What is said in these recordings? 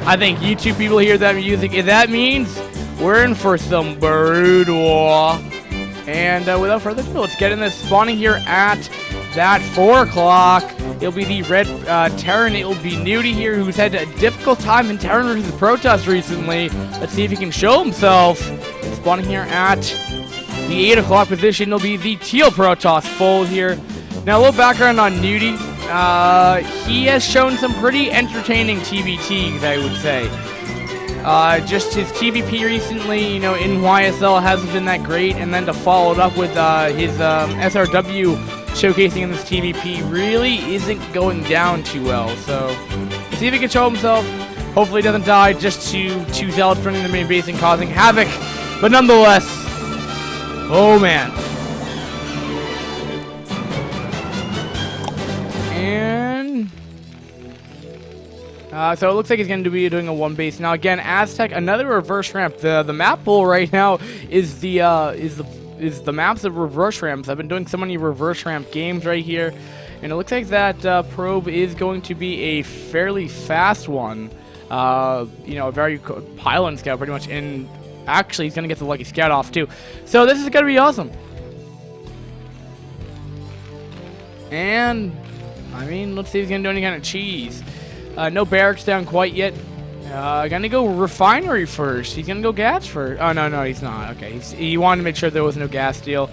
I think YouTube people hear that music. If that means we're in for some brood war. And without further ado, let's get in this. Spawning here at that 4 o'clock. It'll be the red Terran. It will be NgeNuity here, who's had a difficult time in Terran versus Protoss recently. Let's see if he can show himself. Spawning here at the 8 o'clock position. It'll be the teal Protoss full here. Now, a little background on NgeNuity. He has shown some pretty entertaining TBTs, I would say. Just his TVP recently, you know, in YSL hasn't been that great, and then to follow it up with his SRW showcasing in this TVP really isn't going down too well. So, see if he can show himself. Hopefully he doesn't die just to 2 Zealots running the main base and causing havoc. But nonetheless, oh man. And so it looks like he's going to be doing a 1 base. Now again, Aztec, another reverse ramp. The map pool right now is the maps of reverse ramps. I've been doing so many reverse ramp games right here, and it looks like that probe is going to be a fairly fast one. You know, a very pylon scout pretty much, and actually he's going to get the lucky scout off too. So this is going to be awesome. And I mean, let's see if he's going to do any kind of cheese. No barracks down quite yet. Gonna go refinery first. He's gonna go gas first. Oh, no, he's not. Okay, he wanted to make sure there was no gas deal.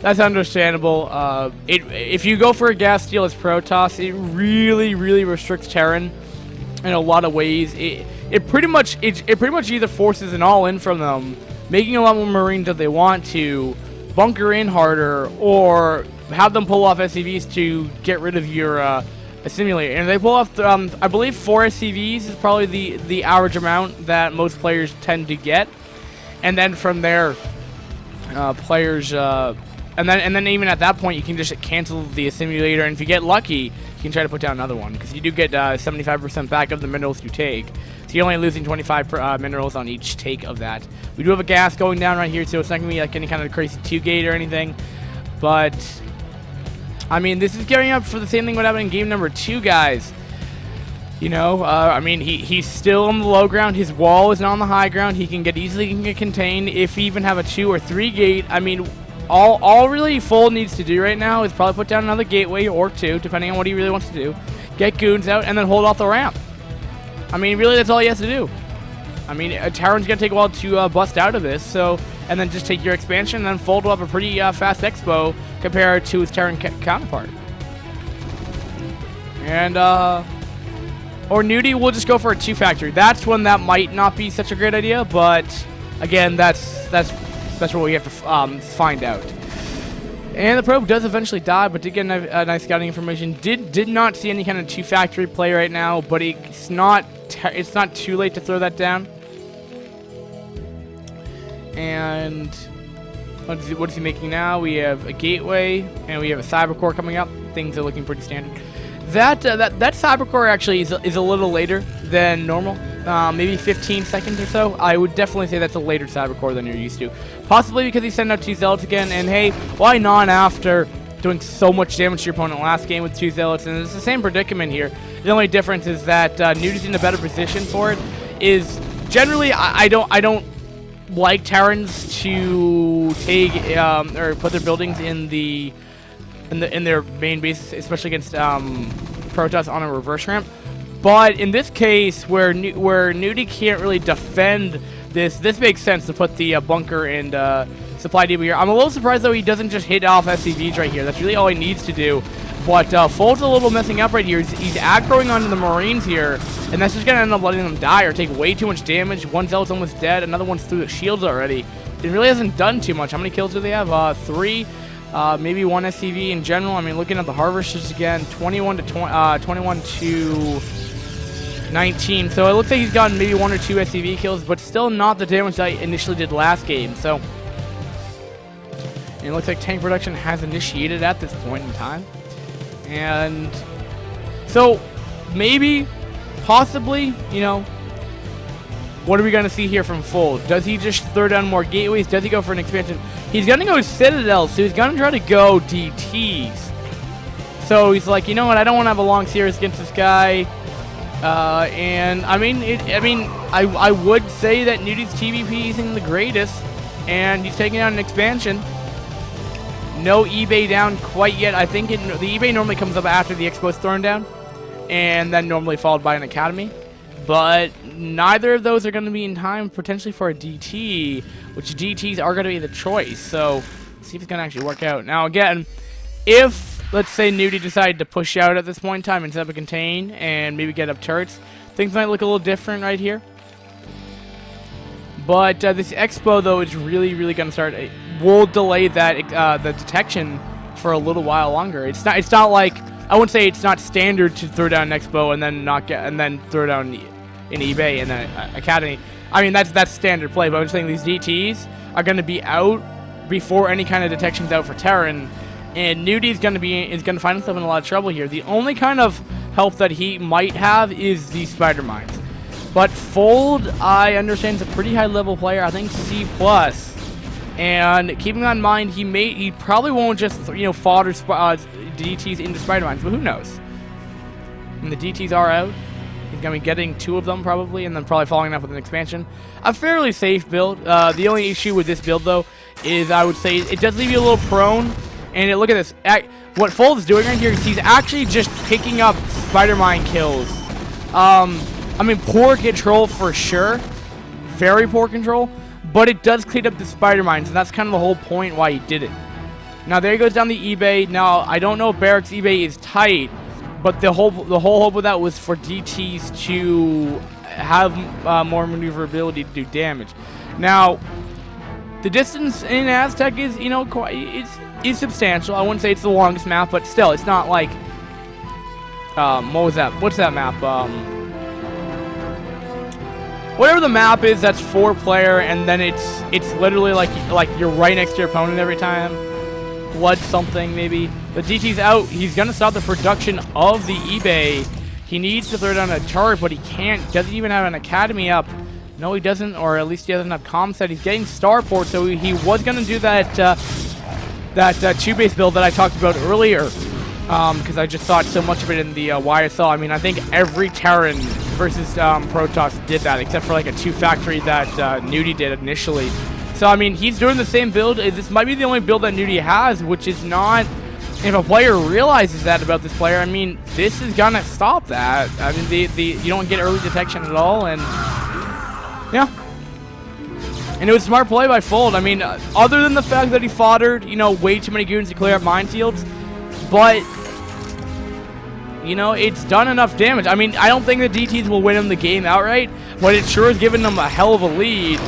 That's understandable. If you go for a gas deal as Protoss, it really restricts Terran in a lot of ways. It pretty much either forces an all-in from them, making a lot more Marines if they want to, bunker in harder, or have them pull off SCVs to get rid of your simulator. And they pull off, I believe 4 SCVs is probably the average amount that most players tend to get. And then from there, players, and then even at that point, you can just cancel the simulator. And if you get lucky, you can try to put down another one, because you do get 75% back of the minerals you take. So you're only losing 25 minerals on each take of that. We do have a gas going down right here, so it's not going to be like any kind of crazy 2-gate or anything. But I mean, this is gearing up for the same thing what happened in game number 2, guys. You know, I mean, he's still on the low ground. His wall is not on the high ground. He can get easily contained. If he even have a 2 or 3 gate, I mean, all really Full needs to do right now is probably put down another gateway or 2, depending on what he really wants to do. Get goons out and then hold off the ramp. I mean, really, that's all he has to do. I mean, Terran's going to take a while to bust out of this, so, and then just take your expansion and then Fold will have a pretty fast expo compared to his Terran counterpart. And, or NgeNuity will just go for a 2 factory. That's when that might not be such a great idea, but again, that's what we have to find out. And the probe does eventually die, but did get a nice scouting information. Did not see any kind of 2 factory play right now, but it's not too late to throw that down. And what is he making now? We have a gateway and we have a cyber core coming up. Things are looking pretty standard. That cyber core actually is a little later than normal. Maybe 15 seconds or so. I would definitely say that's a later cyber core than you're used to. Possibly because he sent out 2 zealots again. And hey, why not after doing so much damage to your opponent last game with 2 zealots? And it's the same predicament here. The only difference is that NgeNuity's in a better position for it. Is generally I don't like Terrans to take or put their buildings in their main base, especially against Protoss on a reverse ramp. But in this case, where NgeNuity can't really defend this makes sense to put the bunker and supply depot here. I'm a little surprised though he doesn't just hit off SCVs right here. That's really all he needs to do. But Fold's a little messing up right here. He's aggroing onto the Marines here, and that's just going to end up letting them die or take way too much damage. One zealot's almost dead. Another one's through the shields already. It really hasn't done too much. How many kills do they have? 3. Maybe 1 SCV in general. I mean, looking at the harvesters again, 21 to 19. So it looks like he's gotten maybe 1 or 2 SCV kills, but still not the damage that I initially did last game. So, and it looks like tank production has initiated at this point in time. And so maybe, possibly, you know, what are we going to see here from Full? Does he just throw down more gateways? Does he go for an expansion? He's going to go Citadel, so he's going to try to go DTs. So he's like, you know what, I don't want to have a long series against this guy. And I mean, I would say that NgeNuity's TVP isn't the greatest, and he's taking out an expansion. No eBay down quite yet. I think the eBay normally comes up after the Expo's thrown down, and then normally followed by an Academy. But neither of those are going to be in time potentially for a DT, which DTs are going to be the choice. So let's see if it's going to actually work out. Now again, if let's say NgeNuity decided to push out at this point in time and set up a contain and maybe get up turrets, things might look a little different right here. But this Expo though is really going to start. We'll delay that the detection for a little while longer. It's not like, I wouldn't say it's not standard to throw down an Expo and then then throw down an eBay and then Academy. I mean that's standard play, but I'm just saying these DTs are going to be out before any kind of detection's out for Terran, and NgeNuity is going to find himself in a lot of trouble here. The only kind of help that he might have is the Spider Mines. But Fold, I understand, is a pretty high level player. I think C+. And keeping that in mind, he probably won't just fodder DTs into Spider Mines, but who knows? When the DTs are out, he's gonna be getting 2 of them probably, and then probably following up with an expansion. A fairly safe build. The only issue with this build though is I would say it does leave you a little prone. And look at this. What Fold's doing right here is he's actually just picking up Spider Mine kills. I mean, poor control for sure. Very poor control. But it does clean up the Spider Mines, and that's kind of the whole point why he did it. Now there he goes down the eBay. Now I don't know if Barrack's eBay is tight, but the whole hope of that was for DTs to have more maneuverability to do damage. Now the distance in Aztec is is substantial. I wouldn't say it's the longest map, but still, it's not like what was that? What's that map? Whatever the map is, that's 4-player, and then it's literally like you're right next to your opponent every time. Blood something maybe. The DT's out. He's gonna stop the production of the eBay. He needs to throw down a turret, but he can't. Doesn't even have an Academy up. No, he doesn't, or at least he doesn't have comm set. He's getting Starport, so he was gonna do that 2-base build that I talked about earlier, because I just thought so much of it in the YSL. I mean, I think every Terran versus Protoss did that, except for like a 2-factory that NgeNuity did initially. So I mean, he's doing the same build. This might be the only build that NgeNuity has, which is not. If a player realizes that about this player, I mean, this is gonna stop that. I mean, you don't get early detection at all, and yeah. And it was smart play by Fold. I mean, other than the fact that he foddered, way too many goons to clear up minefields, but it's done enough damage. I mean, I don't think the DTs will win him the game outright, but it sure has given him a hell of a lead.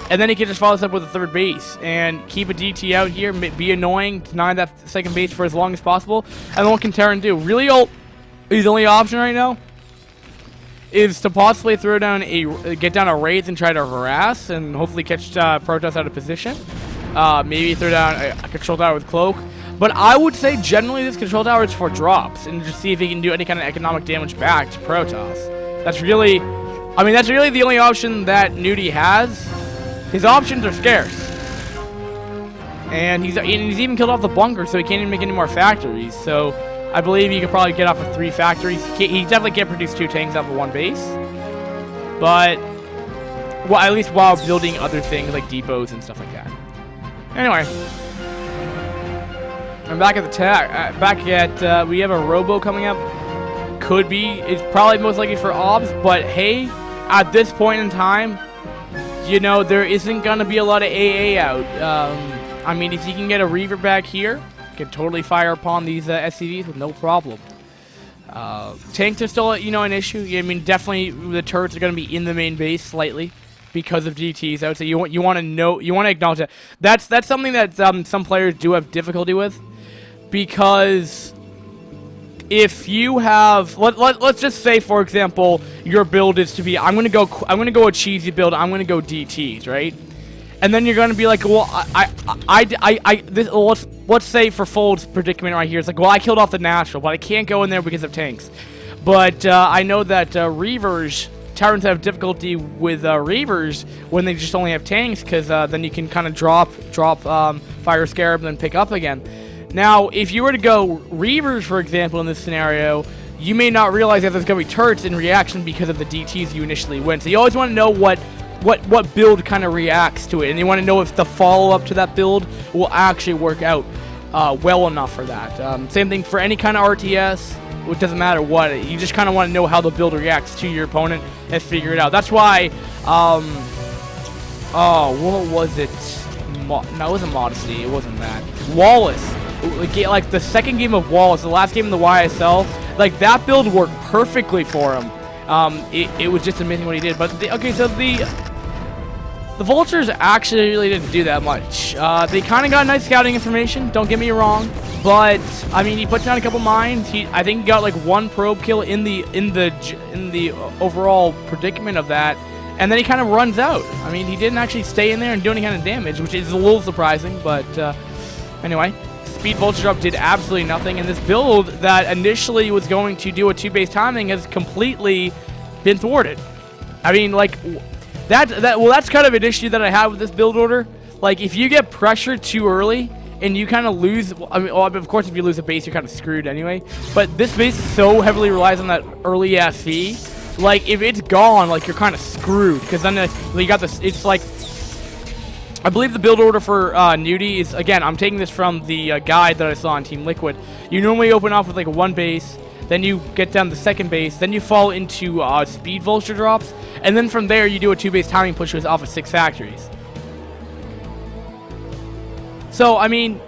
And then he can just follow this up with a 3rd base and keep a DT out here, be annoying, deny that 2nd base for as long as possible. And then what can Terran do? Really, his only option right now is to possibly get down a Wraith and try to harass and hopefully catch Protoss out of position. Maybe throw down a control tower with Cloak. But I would say generally this control tower is for drops and just see if he can do any kind of economic damage back to Protoss. That's really the only option that NgeNuity has. His options are scarce. And he's even killed off the bunker, so he can't even make any more factories. So I believe he could probably get off of 3 factories. He definitely can't produce 2 tanks off of 1 base. But at least while building other things like depots and stuff like that. Anyway. I'm back at the we have a Robo coming up. It's probably most likely for Obs, but hey, at this point in time, there isn't gonna be a lot of AA out. I mean, if you can get a Reaver back here, you can totally fire upon these SCVs with no problem. Tanks are still, an issue. I mean, definitely the turrets are gonna be in the main base slightly because of DTs. I would say you want to acknowledge that. That's something that some players do have difficulty with. Because if you have, let's just say, for example, your build is to be, I'm gonna go a cheesy build. I'm gonna go DTs, right? And then you're gonna be like, well, let's say for Fold's predicament right here, it's like, well, I killed off the natural, but I can't go in there because of tanks. But I know that Terrans have difficulty with Reavers when they just only have tanks, because then you can kind of drop Fire Scarab and then pick up again. Now, if you were to go Reavers, for example, in this scenario, you may not realize that there's going to be turrets in reaction because of the DTs you initially win. So you always want to know what build kind of reacts to it, and you want to know if the follow-up to that build will actually work out well enough for that. Same thing for any kind of RTS. It doesn't matter what. You just kind of want to know how the build reacts to your opponent and figure it out. That's why, what was it? No, it wasn't Modesty. It wasn't that. Wallace. Like the second game of Wallace, the last game in the YSL, like that build worked perfectly for him. It was just amazing what he did. But okay, so the Vultures actually really didn't do that much. They kind of got nice scouting information. Don't get me wrong. But I mean, he put down a couple mines. I think he got like one probe kill in the overall predicament of that, and then he kind of runs out. I mean, he didn't actually stay in there and do any kind of damage, which is a little surprising. But anyway, Speed Vulture Drop did absolutely nothing, and this build that initially was going to do a 2-base timing has completely been thwarted. I mean, like that's kind of an issue that I have with this build order. Like, if you get pressured too early and you kind of lose, I mean, well, of course, if you lose a base, you're kind of screwed anyway. But this base so heavily relies on that early FE. Like, if it's gone, like, you're kind of screwed. Because then you got this, it's like, I believe the build order for NgeNuity is, again, I'm taking this from the guide that I saw on Team Liquid. You normally open off with, like, one base, then you get down the second base, then you fall into Speed Vulture Drops, and then from there, you do a 2-base timing push with off of 6 factories. So, I mean,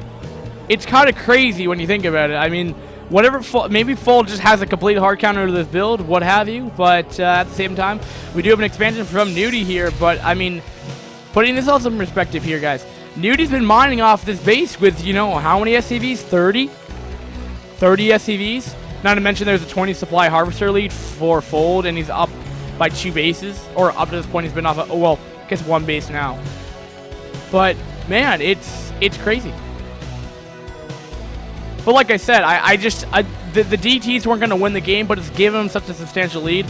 it's kind of crazy when you think about it. I mean, maybe Fold just has a complete hard counter to this build, what have you. But at the same time, we do have an expansion from NgeNuity here. But, I mean, putting this all some perspective here, guys. NgeNuity's been mining off this base with, you know, how many SCVs? 30? 30 SCVs. Not to mention there's a 20 supply harvester lead for Fold, and he's up by 2 bases. Or up to this point, he's been off, well, I guess 1 base now. But, man, it's crazy. But like I said, the DTs weren't going to win the game, but it's given them such a substantial lead.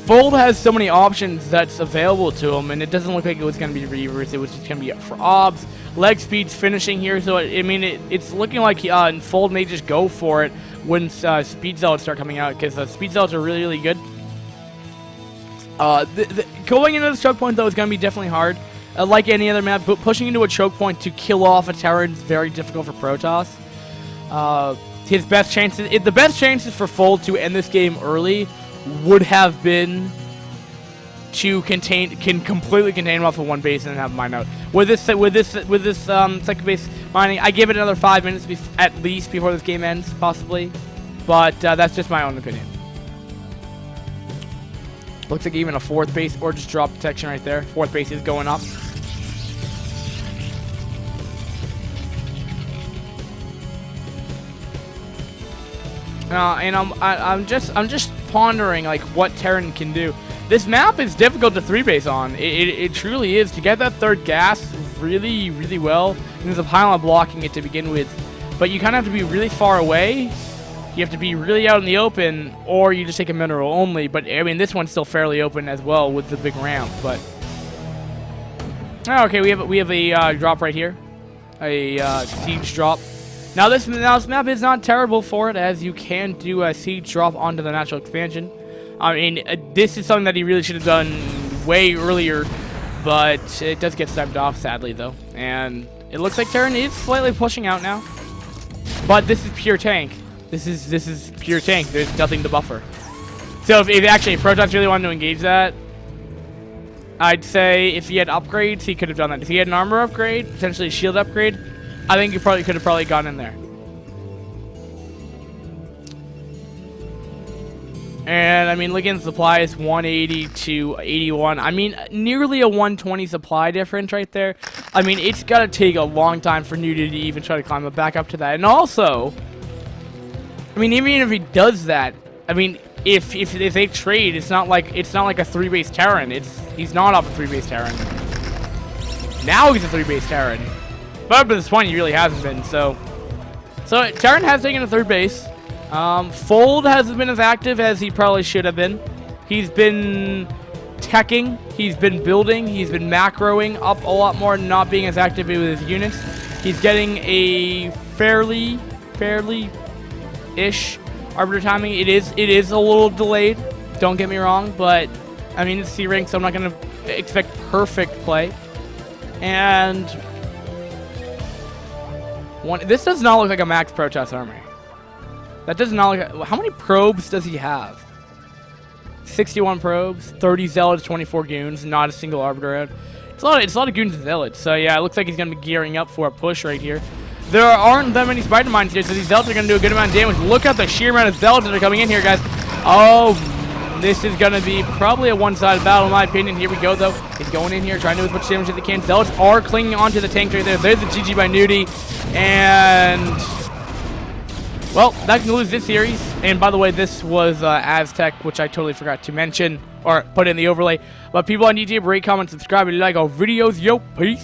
Fold has so many options that's available to him, and it doesn't look like it was going to be Reavers. It was just going to be for obs, leg speeds finishing here. So, I mean, it's looking like Fold may just go for it when Speed Zealots start coming out, because Speed Zealots are really, really good. Going into the choke point, though, is going to be definitely hard. Like any other map, but pushing into a choke point to kill off a Terran is very difficult for Protoss. The best chances for Fold to end this game early would have been to completely contain him off of 1 base and have him mine out. With this second base mining, I give it another 5 minutes at least before this game ends, possibly. But that's just my own opinion. Looks like even a 4th base or just drop detection right there. 4th base is going up. And I'm just pondering like what Terran can do. This map is difficult to 3-base on. It truly is. To get that 3rd gas really, really well, and there's a pylon blocking it to begin with. But you kind of have to be really far away. You have to be really out in the open, or you just take a mineral only. But I mean, this one's still fairly open as well with the big ramp. But okay, we have a drop right here, a siege drop. Now this map is not terrible for it, as you can do a siege drop onto the natural expansion. I mean, this is something that he really should have done way earlier, but it does get stepped off, sadly, though. And it looks like Terran is slightly pushing out now, but this is pure tank. This is pure tank. There's nothing to buffer. So if Protoss really wanted to engage that, I'd say if he had upgrades, he could have done that. If he had an armor upgrade, potentially a shield upgrade, I think he could have gone in there. And I mean, looking at the supply, it's 180 to 81. I mean, nearly a 120 supply difference right there. I mean, it's got to take a long time for NgeNuity to even try to climb up back up to that. And also, I mean, even if he does that, I mean, if they trade, it's not like a 3-base Terran. He's not up a 3-base Terran. Now he's a 3-base Terran. But up to this point, he really hasn't been. So Terran has taken a 3rd base. Fold hasn't been as active as he probably should have been. He's been teching, he's been building, he's been macroing up a lot more, not being as active with his units. He's getting a fairly-ish Arbiter timing. It is a little delayed. Don't get me wrong, but I mean it's C rank, so I'm not gonna expect perfect play. And this does not look like a max protest army. That does not look. How many probes does he have? 61 probes, 30 zealots, 24 goons, not a single arbiter out. It's a lot of goons and zealots. So yeah, it looks like he's gonna be gearing up for a push right here. There aren't that many spider mines here, so these zealots are gonna do a good amount of damage. Look at the sheer amount of zealots that are coming in here, guys. Oh, this is gonna be probably a one-sided battle in my opinion. Here we go though. He's going in here, trying to do as much damage as he can. Zealots are clinging onto the tank right there. There's the GG by NgeNuity, and well, that concludes this series. And by the way, this was Aztec, which I totally forgot to mention or put in the overlay. But people on YouTube, rate, comment, subscribe if you like our videos. Yo, peace.